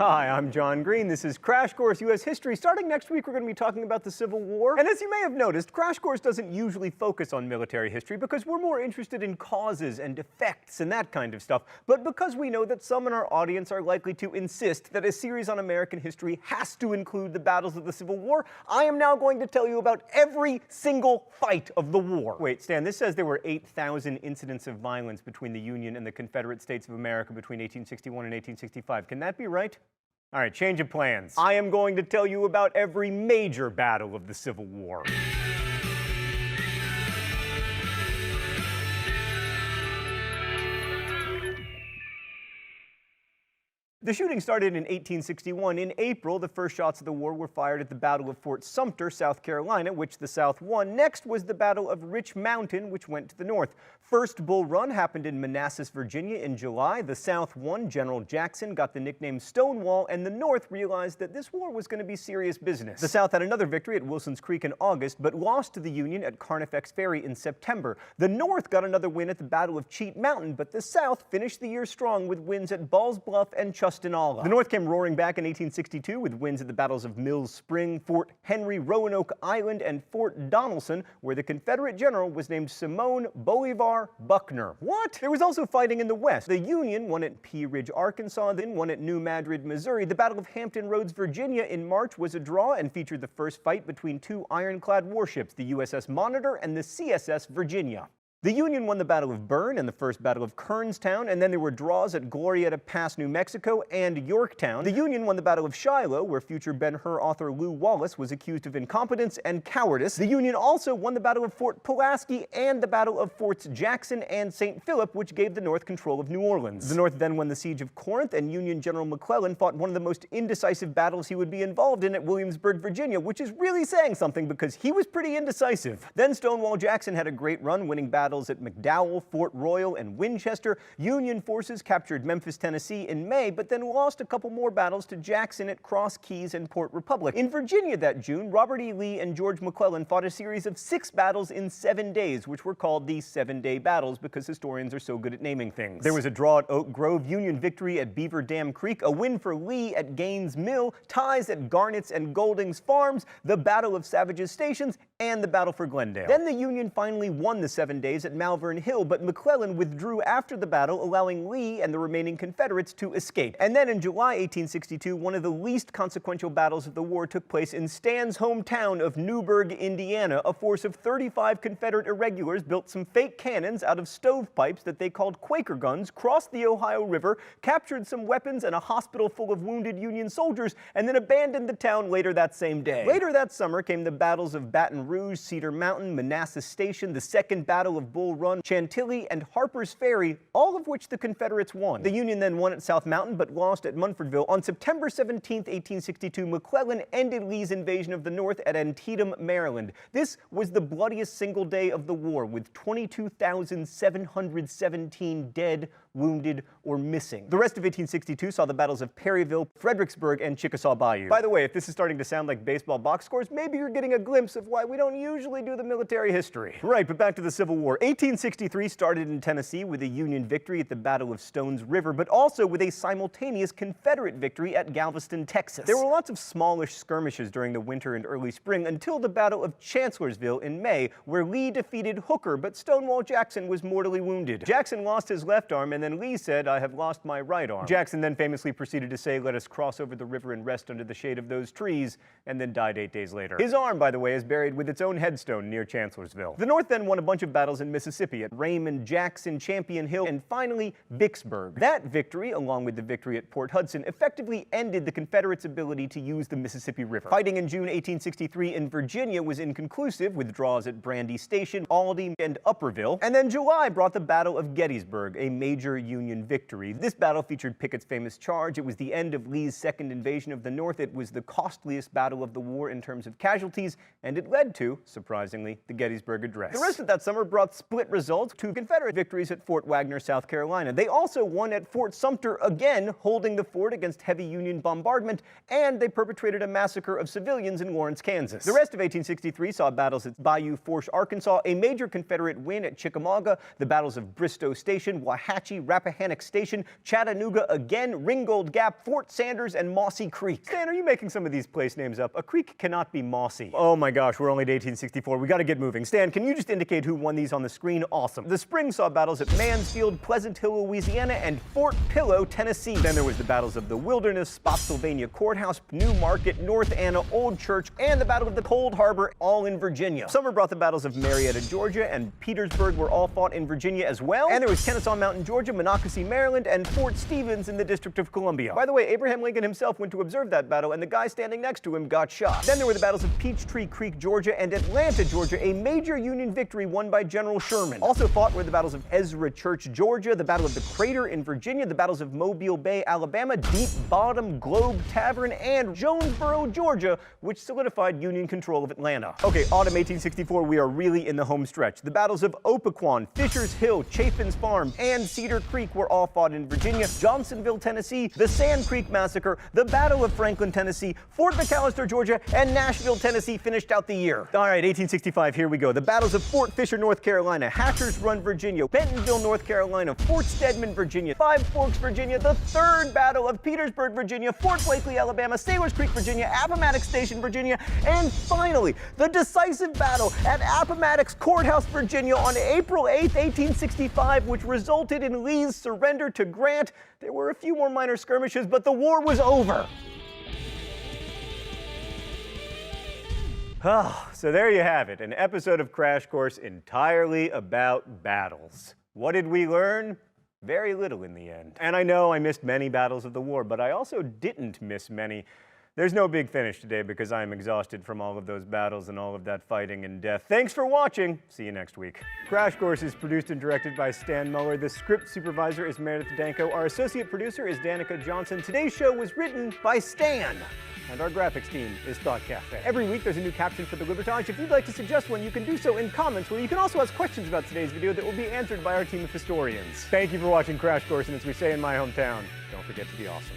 Hi, I'm John Green. This is Crash Course U.S. History. Starting next week, we're going to be talking about the Civil War. And as you may have noticed, Crash Course doesn't usually focus on military history because we're more interested in causes and effects and that kind of stuff. But because we know that some in our audience are likely to insist that a series on American history has to include the battles of the Civil War, I am now going to tell you about every single fight of the war. Wait, Stan, this says there were 8,000 incidents of violence between the Union and the Confederate States of America between 1861 and 1865. Can that be right? All right, change of plans. I am going to tell you about every major battle of the Civil War. The shooting started in 1861. In April, the first shots of the war were fired at the Battle of Fort Sumter, South Carolina, which the South won. Next was the Battle of Rich Mountain, which went to the North. First Bull Run happened in Manassas, Virginia in July. The South won. General Jackson got the nickname Stonewall, and the North realized that this war was going to be serious business. The South had another victory at Wilson's Creek in August, but lost to the Union at Carnifex Ferry in September. The North got another win at the Battle of Cheat Mountain, but the South finished the year strong with wins at Ball's Bluff and Chustinala. The North came roaring back in 1862 with wins at the battles of Mills Spring, Fort Henry, Roanoke Island, and Fort Donelson, where the Confederate general was named Simon Bolivar Buckner. What? There was also fighting in the West. The Union won at Pea Ridge, Arkansas, then won at New Madrid, Missouri. The Battle of Hampton Roads, Virginia in March was a draw and featured the first fight between two ironclad warships, the USS Monitor and the CSS Virginia. The Union won the Battle of Bern and the First Battle of Kernstown, and then there were draws at Glorieta Pass, New Mexico, and Yorktown. The Union won the Battle of Shiloh, where future Ben-Hur author Lew Wallace was accused of incompetence and cowardice. The Union also won the Battle of Fort Pulaski and the Battle of Forts Jackson and St. Philip, which gave the North control of New Orleans. The North then won the Siege of Corinth, and Union General McClellan fought one of the most indecisive battles he would be involved in at Williamsburg, Virginia, which is really saying something because he was pretty indecisive. Then Stonewall Jackson had a great run, winning battles at McDowell, Fort Royal, and Winchester. Union forces captured Memphis, Tennessee in May, but then lost a couple more battles to Jackson at Cross Keys and Port Republic. In Virginia that June, Robert E. Lee and George McClellan fought a series of 6 battles in 7 days, which were called the 7-day battles because historians are so good at naming things. There was a draw at Oak Grove, Union victory at Beaver Dam Creek, a win for Lee at Gaines Mill, ties at Garnett's and Golding's Farms, the Battle of Savage's Stations, and the Battle for Glendale. Then the Union finally won the 7 days at Malvern Hill, but McClellan withdrew after the battle, allowing Lee and the remaining Confederates to escape. And then in July 1862, one of the least consequential battles of the war took place in Stan's hometown of Newburgh, Indiana. A force of 35 Confederate irregulars built some fake cannons out of stovepipes that they called Quaker guns, crossed the Ohio River, captured some weapons and a hospital full of wounded Union soldiers, and then abandoned the town later that same day. Later that summer came the battles of Baton Rouge, Cedar Mountain, Manassas Station, the Second Battle of Bull Run, Chantilly, and Harper's Ferry, all of which the Confederates won. The Union then won at South Mountain, but lost at Munfordville. On September 17, 1862, McClellan ended Lee's invasion of the North at Antietam, Maryland. This was the bloodiest single day of the war, with 22,717 dead, wounded, or missing. The rest of 1862 saw the battles of Perryville, Fredericksburg, and Chickasaw Bayou. By the way, if this is starting to sound like baseball box scores, maybe you're getting a glimpse of why we don't usually do the military history. Right, but back to the Civil War. 1863 started in Tennessee with a Union victory at the Battle of Stones River, but also with a simultaneous Confederate victory at Galveston, Texas. There were lots of smallish skirmishes during the winter and early spring until the Battle of Chancellorsville in May, where Lee defeated Hooker, but Stonewall Jackson was mortally wounded. Jackson lost his left arm, and then Lee said, "I have lost my right arm." Jackson then famously proceeded to say, "Let us cross over the river and rest under the shade of those trees," and then died 8 days later. His arm, by the way, is buried with its own headstone near Chancellorsville. The North then won a bunch of battles in Mississippi at Raymond, Jackson, Champion Hill, and finally Vicksburg. That victory, along with the victory at Port Hudson, effectively ended the Confederates' ability to use the Mississippi River. Fighting in June 1863 in Virginia was inconclusive, with draws at Brandy Station, Aldie, and Upperville. And then July brought the Battle of Gettysburg, a major Union victory. This battle featured Pickett's famous charge. It was the end of Lee's second invasion of the North. It was the costliest battle of the war in terms of casualties, and it led to, surprisingly, the Gettysburg Address. The rest of that summer brought split results, 2 Confederate victories at Fort Wagner, South Carolina. They also won at Fort Sumter again, holding the fort against heavy Union bombardment, and they perpetrated a massacre of civilians in Lawrence, Kansas. The rest of 1863 saw battles at Bayou Force, Arkansas, a major Confederate win at Chickamauga, the battles of Bristow Station, Wauhatchie, Rappahannock Station, Chattanooga again, Ringgold Gap, Fort Sanders, and Mossy Creek. Stan, are you making some of these place names up? A creek cannot be mossy. Oh my gosh, we're only at 1864. We gotta get moving. Stan, can you just indicate who won these on the screen? Awesome. The spring saw battles at Mansfield, Pleasant Hill, Louisiana, and Fort Pillow, Tennessee. Then there was the battles of the Wilderness, Spotsylvania Courthouse, New Market, North Anna, Old Church, and the Battle of the Cold Harbor, all in Virginia. Summer brought the battles of Marietta, Georgia, and Petersburg were all fought in Virginia as well. And there was Kennesaw Mountain, Georgia, Monocacy, Maryland, and Fort Stevens in the District of Columbia. By the way, Abraham Lincoln himself went to observe that battle, and the guy standing next to him got shot. Then there were the battles of Peachtree Creek, Georgia, and Atlanta, Georgia, a major Union victory won by General Sherman. Also fought were the battles of Ezra Church, Georgia, the Battle of the Crater in Virginia, the battles of Mobile Bay, Alabama, Deep Bottom, Globe Tavern, and Jonesboro, Georgia, which solidified Union control of Atlanta. Okay, autumn 1864, we are really in the home stretch. The battles of Opequon, Fisher's Hill, Chapin's Farm, and Cedar Creek were all fought in Virginia, Johnsonville, Tennessee, the Sand Creek Massacre, the Battle of Franklin, Tennessee, Fort McAllister, Georgia, and Nashville, Tennessee finished out the year. All right, 1865, here we go. The battles of Fort Fisher, North Carolina, Hatcher's Run, Virginia, Bentonville, North Carolina, Fort Stedman, Virginia, Five Forks, Virginia, the Third Battle of Petersburg, Virginia, Fort Blakely, Alabama, Sailors Creek, Virginia, Appomattox Station, Virginia, and finally, the decisive battle at Appomattox Courthouse, Virginia on April 8, 1865, which resulted in Lee's surrender to Grant. There were a few more minor skirmishes, but the war was over. So there you have it, an episode of Crash Course entirely about battles. What did we learn? Very little in the end. And I know I missed many battles of the war, but I also didn't miss many. There's no big finish today because I'm exhausted from all of those battles and all of that fighting and death. Thanks for watching. See you next week. Crash Course is produced and directed by Stan Muller. The script supervisor is Meredith Danko. Our associate producer is Danica Johnson. Today's show was written by Stan. And our graphics team is Thought Cafe. Every week there's a new caption for the Libertage. If you'd like to suggest one, you can do so in comments, where you can also ask questions about today's video that will be answered by our team of historians. Thank you for watching Crash Course, and as we say in my hometown, don't forget to be awesome.